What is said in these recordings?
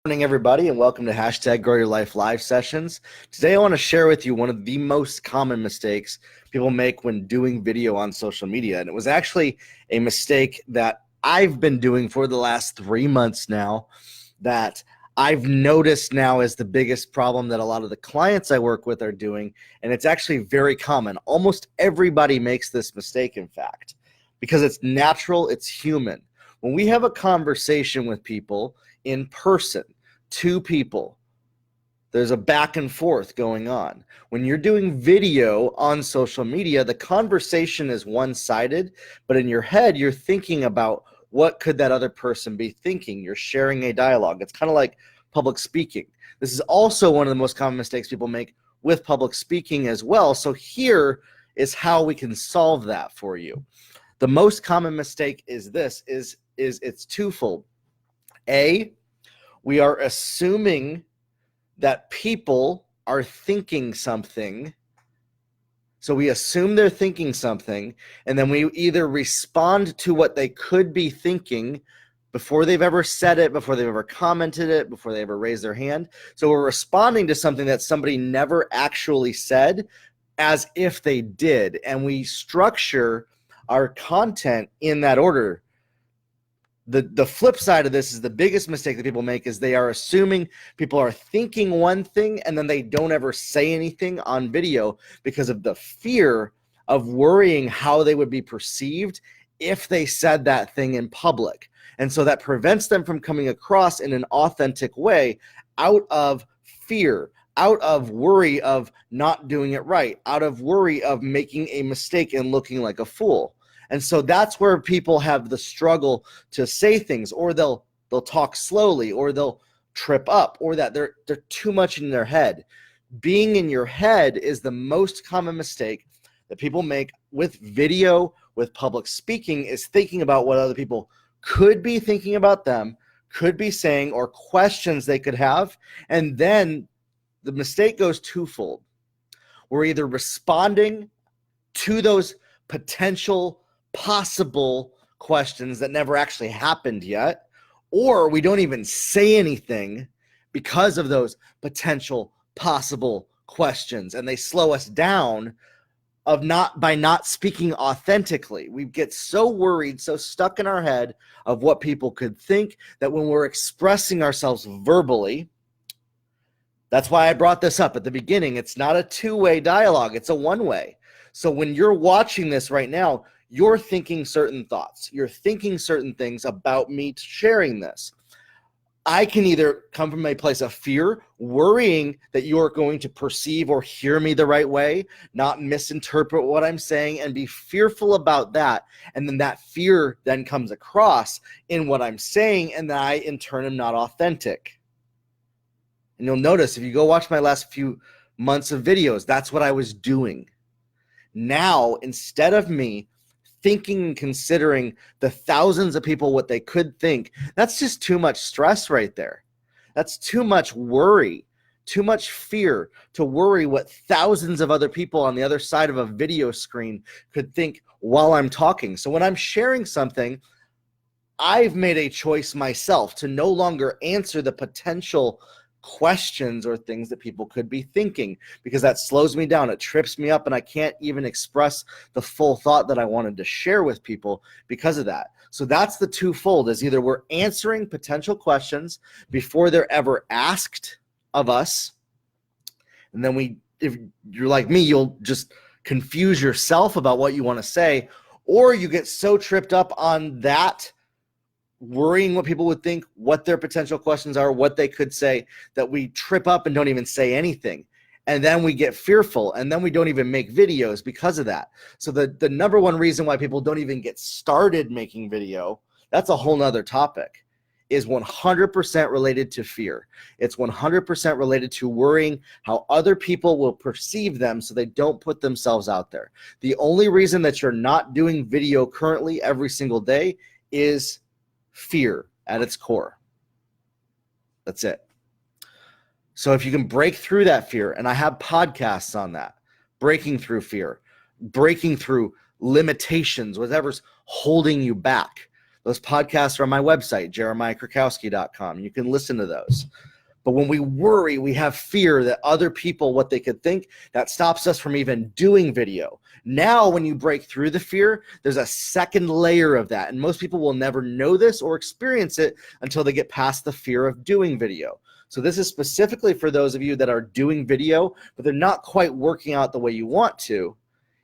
Morning, everybody, and welcome to hashtag Grow Your Life live sessions. Today, I want to share with you one of the most common mistakes people make when doing video on social media. And it was actually a mistake that I've been doing for the last 3 months now that I've noticed now is the biggest problem that a lot of the clients I work with are doing. And it's actually very common. Almost everybody makes this mistake, in fact, because it's natural, it's human. When we have a conversation with people in person, two people, there's a back and forth going on. When you're doing video on social media, the conversation is one-sided, but in your head, you're thinking about what could that other person be thinking. You're sharing a dialogue. It's kind of like public speaking. This is also one of the most common mistakes people make with public speaking as well. So here is how we can solve that for you. The most common mistake is it's twofold. A, we are assuming that people are thinking something. So we assume they're thinking something, and then we either respond to what they could be thinking before they've ever said it, before they've ever commented it, before they ever raised their hand. So we're responding to something that somebody never actually said as if they did, and we structure our content in that order. The flip side of this is the biggest mistake that people make is they are assuming people are thinking one thing and then they don't ever say anything on video because of the fear of worrying how they would be perceived if they said that thing in public. And so that prevents them from coming across in an authentic way out of fear, out of worry of not doing it right, out of worry of making a mistake and looking like a fool. And so that's where people have the struggle to say things, or they'll talk slowly, or they'll trip up, or that they're too much in their head. Being in your head is the most common mistake that people make with video, with public speaking, is thinking about what other people could be thinking about them, could be saying, or questions they could have. And then the mistake goes twofold. We're either responding to those potential possible questions that never actually happened yet, or we don't even say anything because of those potential possible questions, and they slow us down by not speaking authentically. We get so worried, so stuck in our head of what people could think, that when we're expressing ourselves verbally, that's why I brought this up at the beginning. It's not a two-way dialogue, it's a one-way. So when you're watching this right now, you're thinking certain thoughts. You're thinking certain things about me sharing this. I can either come from a place of fear, worrying that you're going to perceive or hear me the right way, not misinterpret what I'm saying, and be fearful about that. And then that fear then comes across in what I'm saying, and I, in turn, am not authentic. And you'll notice if you go watch my last few months of videos, that's what I was doing. Now, instead of me thinking and considering the thousands of people what they could think, that's just too much stress right there. That's too much worry, too much fear to worry what thousands of other people on the other side of a video screen could think while I'm talking. So when I'm sharing something, I've made a choice myself to no longer answer the potential questions or things that people could be thinking, because that slows me down. It trips me up, and I can't even express the full thought that I wanted to share with people because of that. So that's the twofold, is either we're answering potential questions before they're ever asked of us, and then if you're like me, you'll just confuse yourself about what you want to say, or you get so tripped up on that, worrying what people would think, what their potential questions are, what they could say, that we trip up and don't even say anything. And then we get fearful, and then we don't even make videos because of that. So the number one reason why people don't even get started making video, that's a whole nother topic, is 100% related to fear. It's 100% related to worrying how other people will perceive them, so they don't put themselves out there. The only reason that you're not doing video currently every single day is fear at its core. That's it. So if you can break through that fear, and I have podcasts on that, breaking through fear, breaking through limitations, whatever's holding you back. Those podcasts are on my website, jeremiahkrakowski.com. You can listen to those. But when we worry, we have fear that other people, what they could think, that stops us from even doing video. Now, when you break through the fear, there's a second layer of that. And most people will never know this or experience it until they get past the fear of doing video. So this is specifically for those of you that are doing video, but they're not quite working out the way you want to,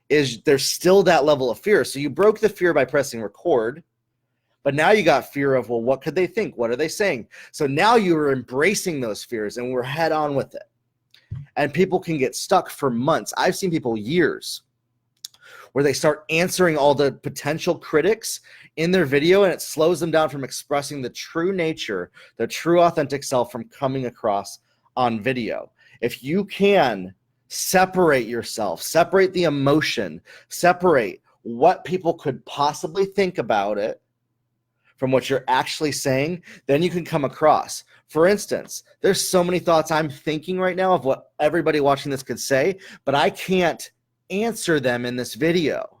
is there's still that level of fear. So you broke the fear by pressing record, but now you got fear of, well, what could they think? What are they saying? So now you're embracing those fears and we're head on with it. And people can get stuck for months. I've seen people years where they start answering all the potential critics in their video, and it slows them down from expressing the true nature, the true authentic self from coming across on video. If you can separate yourself, separate the emotion, separate what people could possibly think about it from what you're actually saying, then you can come across. For instance, there's so many thoughts I'm thinking right now of what everybody watching this could say, but I can't answer them in this video.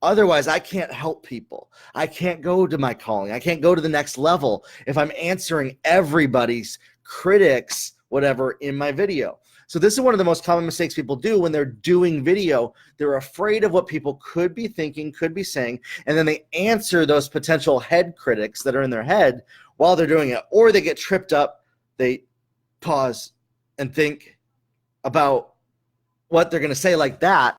Otherwise, I can't help people. I can't go to my calling. I can't go to the next level if I'm answering everybody's critics, whatever, in my video. So this is one of the most common mistakes people do when they're doing video. They're afraid of what people could be thinking, could be saying, and then they answer those potential head critics that are in their head while they're doing it. Or they get tripped up, they pause and think about what they're going to say like that.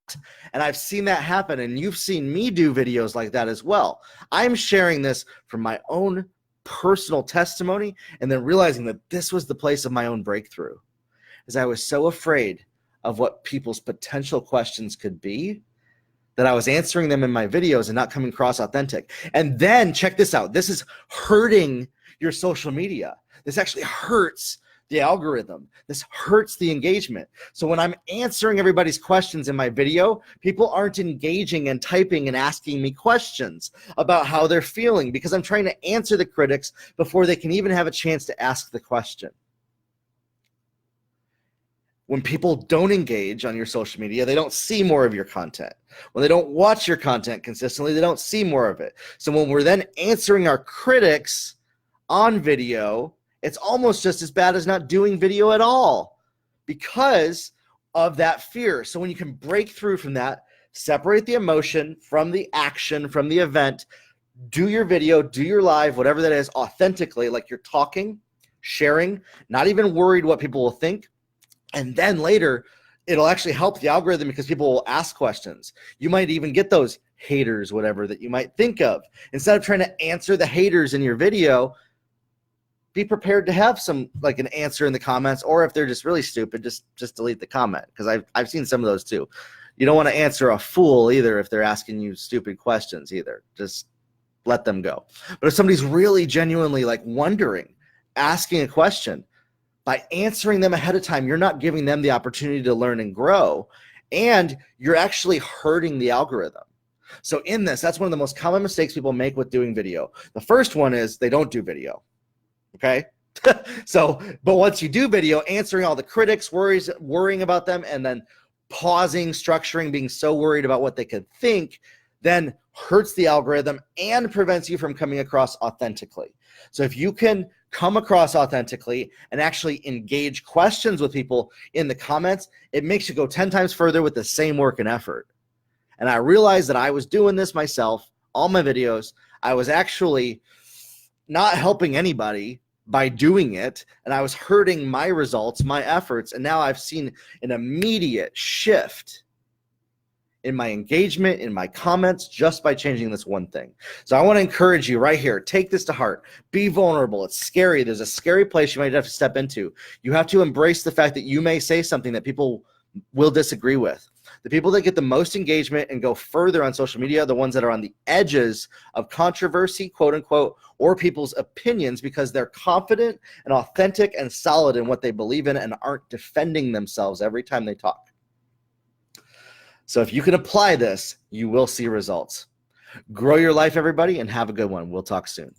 And I've seen that happen, and you've seen me do videos like that as well. I'm sharing this from my own personal testimony and then realizing that this was the place of my own breakthrough, as I was so afraid of what people's potential questions could be that I was answering them in my videos and not coming across authentic. And then check this out. This is hurting your social media. This actually hurts the algorithm. This hurts the engagement. So when I'm answering everybody's questions in my video, people aren't engaging and typing and asking me questions about how they're feeling because I'm trying to answer the critics before they can even have a chance to ask the question. When people don't engage on your social media, they don't see more of your content. When they don't watch your content consistently, they don't see more of it. So when we're then answering our critics on video, it's almost just as bad as not doing video at all because of that fear. So when you can break through from that, separate the emotion from the action, from the event, do your video, do your live, whatever that is, authentically, like you're talking, sharing, not even worried what people will think. And then later, it'll actually help the algorithm because people will ask questions. You might even get those haters, whatever, that you might think of. Instead of trying to answer the haters in your video, be prepared to have some, like, an answer in the comments, or if they're just really stupid, just delete the comment, because I've seen some of those too. You don't want to answer a fool either if they're asking you stupid questions either. Just let them go. But if somebody's really genuinely like wondering, asking a question, by answering them ahead of time, you're not giving them the opportunity to learn and grow, and you're actually hurting the algorithm. So in this, that's one of the most common mistakes people make with doing video. The first one is they don't do video. Okay. So, but once you do video, answering all the critics, worrying about them, and then pausing, structuring, being so worried about what they could think, then hurts the algorithm and prevents you from coming across authentically. So if you can come across authentically and actually engage questions with people in the comments, it makes you go 10 times further with the same work and effort. And I realized that I was doing this myself, all my videos. I was actually not helping anybody by doing it, and I was hurting my results, my efforts, and now I've seen an immediate shift in my engagement, in my comments, just by changing this one thing. So I want to encourage you right here, take this to heart. Be vulnerable. It's scary. There's a scary place you might have to step into. You have to embrace the fact that you may say something that people will disagree with. The people that get the most engagement and go further on social media are the ones that are on the edges of controversy, quote unquote, or people's opinions, because they're confident and authentic and solid in what they believe in and aren't defending themselves every time they talk. So if you can apply this, you will see results. Grow your life, everybody, and have a good one. We'll talk soon.